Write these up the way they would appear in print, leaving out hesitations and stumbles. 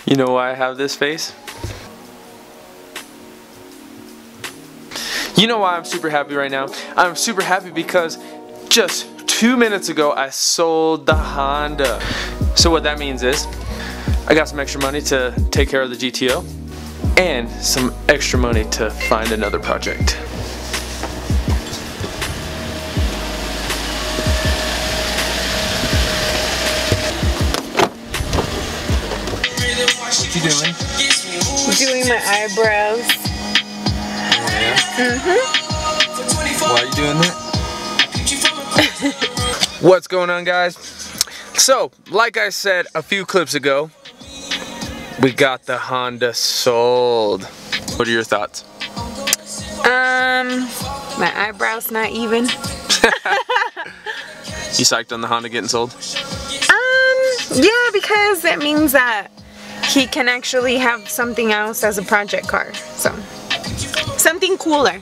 You know why I have this face? You know why I'm super happy right now? I'm super happy because just 2 minutes ago I sold the Honda. So what that means is I got some extra money to take care of the GTO and some extra money to find another project. What you doing? Doing my eyebrows. Oh, yeah? Why are you doing that? What's going on, guys? So, like I said a few clips ago, we got the Honda sold. What are your thoughts? My eyebrows not even. You psyched on the Honda getting sold? Yeah, because that means that he can actually have something else as a project car. So, something cooler.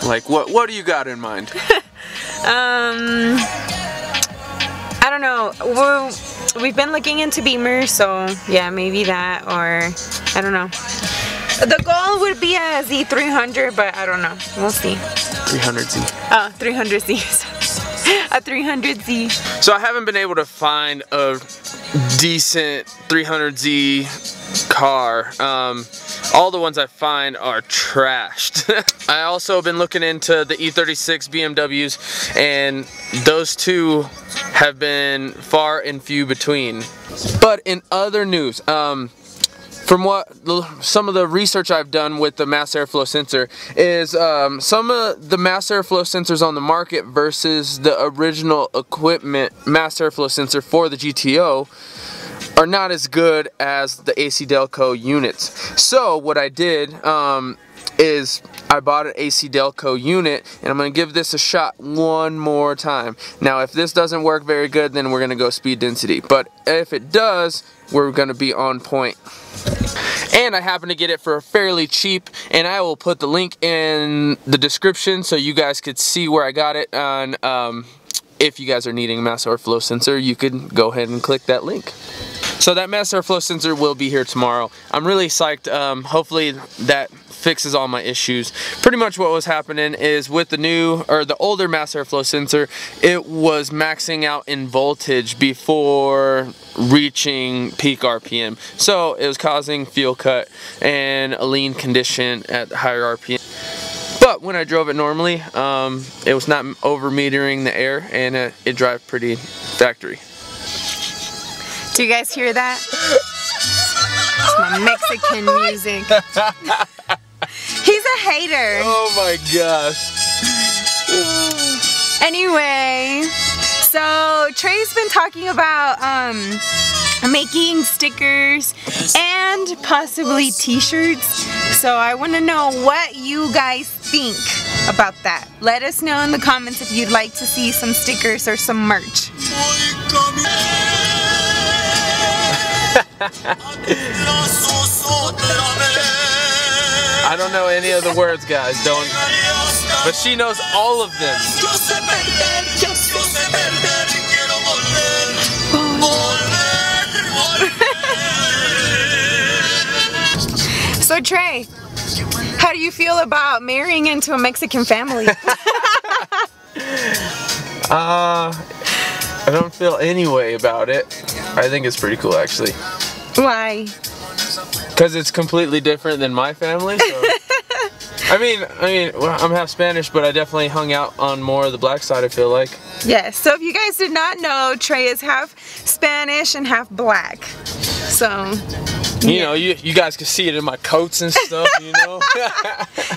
Like what do you got in mind? I don't know. We've been looking into Beamers, so yeah, maybe that, or I don't know. The goal would be a Z300, but I don't know. We'll see. 300Z. Oh, 300Z. A 300Z. So I haven't been able to find a decent 300Z car. All the ones I find are trashed. I also been looking into the E36 BMWs, and those two have been far and few between. But in other news, from some of the research I've done with the mass airflow sensor is some of the mass airflow sensors on the market versus the original equipment mass airflow sensor for the GTO are not as good as the AC delco units. So what I did is I bought an AC delco unit, and I'm going to give this a shot one more time. Now if this doesn't work very good, then we're going to go speed density, but if it does, we're going to be on point. And I happen to get it for fairly cheap, and I will put the link in the description so you guys could see where I got it. And if you guys are needing a mass airflow sensor, you can go ahead and click that link. So that mass airflow sensor will be here tomorrow. I'm really psyched. Hopefully that fixes all my issues. Pretty much what was happening is with the older mass airflow sensor, it was maxing out in voltage before reaching peak RPM. So it was causing fuel cut and a lean condition at higher RPM. But when I drove it normally, it was not over metering the air, and it drive pretty factory. Do you guys hear that? It's my Mexican music. He's a hater. Oh my gosh. Anyway, so Trey's been talking about making stickers and possibly t-shirts. So I want to know what you guys think about that. Let us know in the comments if you'd like to see some stickers or some merch. I don't know any of the words, guys, but she knows all of them. So Trey, how do you feel about marrying into a Mexican family? I don't feel any way about it. I think it's pretty cool, actually. Why? Because it's completely different than my family. So. I mean, well, I'm half Spanish, but I definitely hung out on more of the black side, I feel like. Yes, so if you guys did not know, Trey is half Spanish and half black. So, you know, you guys can see it in my coats and stuff, you know.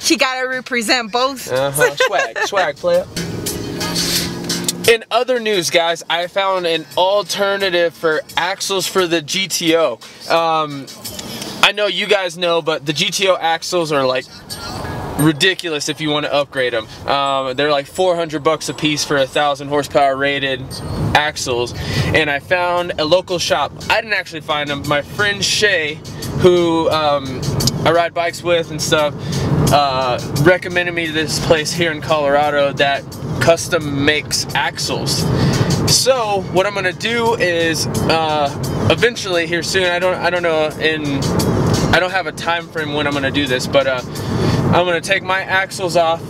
You gotta represent both. Swag, player. In other news, guys, I found an alternative for axles for the GTO. I know you guys know, but the GTO axles are like ridiculous if you want to upgrade them. They're like $400 a piece for 1,000 horsepower rated axles, and I found a local shop. I didn't actually find them. My friend Shay, who I ride bikes with and stuff, recommended me this place here in Colorado that custom makes axles. So what I'm gonna do is eventually here soon. I don't know, and I don't have a time frame when I'm gonna do this, but I'm gonna take my axles off,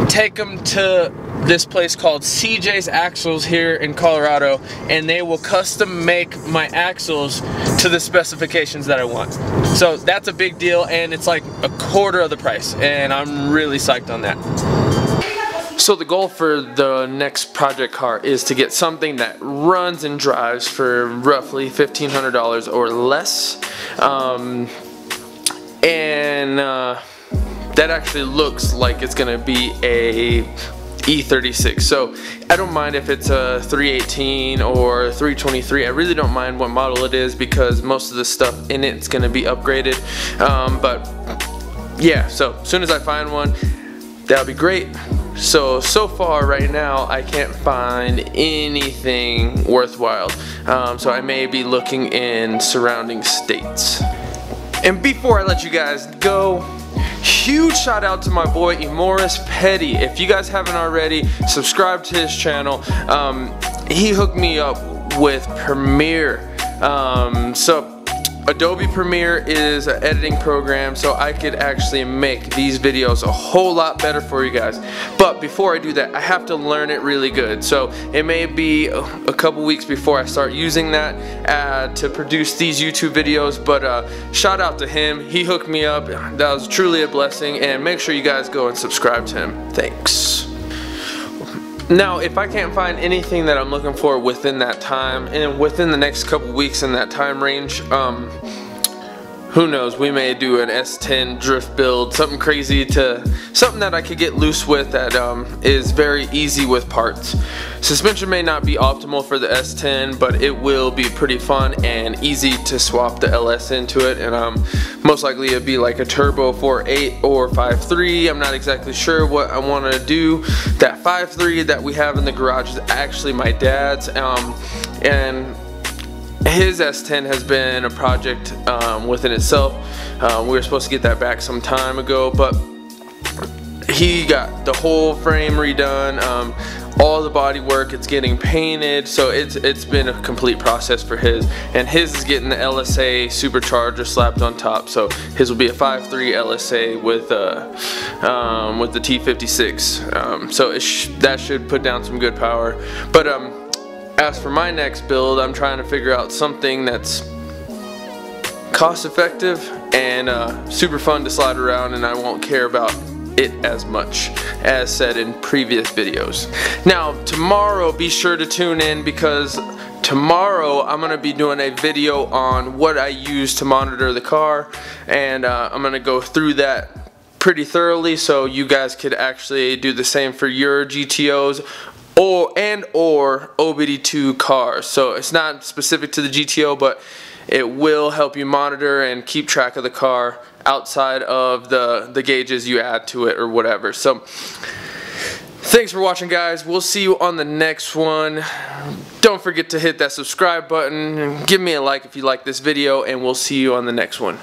take them to this place called CJ's Axles here in Colorado, and they will custom make my axles to the specifications that I want. So that's a big deal, and it's like a quarter of the price, and I'm really psyched on that. So the goal for the next project car is to get something that runs and drives for roughly $1,500 or less, that actually looks like it's gonna be a E36. So I don't mind if it's a 318 or 323. I really don't mind what model it is because most of the stuff in it's gonna be upgraded. But yeah, so as soon as I find one, that'll be great. So far right now I can't find anything worthwhile. So I may be looking in surrounding states. And before I let you guys go, huge shout out to my boy Emoris Petty. If you guys haven't already, subscribe to his channel. He hooked me up with Premiere. So Adobe Premiere is an editing program, so I could actually make these videos a whole lot better for you guys. But before I do that, I have to learn it really good. So it may be a couple weeks before I start using that to produce these YouTube videos. But shout out to him. He hooked me up. That was truly a blessing. And make sure you guys go and subscribe to him. Thanks. Now, if I can't find anything that I'm looking for within that time, and within the next couple weeks in that time range, who knows, we may do an S10 drift build, something crazy, something that I could get loose with that is very easy with parts. Suspension may not be optimal for the S10, but it will be pretty fun and easy to swap the LS into it, and most likely it'll be like a turbo 4.8 or 5.3. I'm not exactly sure what I want to do. That 5.3 that we have in the garage is actually my dad's, and his S10 has been a project within itself. We were supposed to get that back some time ago, but he got the whole frame redone, all the body work, it's getting painted, so it's been a complete process for his, and his is getting the LSA supercharger slapped on top. So his will be a 5.3 LSA with the T56, so that should put down some good power. But as for my next build, I'm trying to figure out something that's cost effective and super fun to slide around, and I won't care about it as much as said in previous videos. Now tomorrow, be sure to tune in, because tomorrow I'm going to be doing a video on what I use to monitor the car, and I'm going to go through that pretty thoroughly so you guys could actually do the same for your GTOs or OBD2 cars. So it's not specific to the GTO, but it will help you monitor and keep track of the car outside of the gauges you add to it or whatever. So thanks for watching, guys. We'll see you on the next one. Don't forget to hit that subscribe button and give me a like if you like this video, and we'll see you on the next one.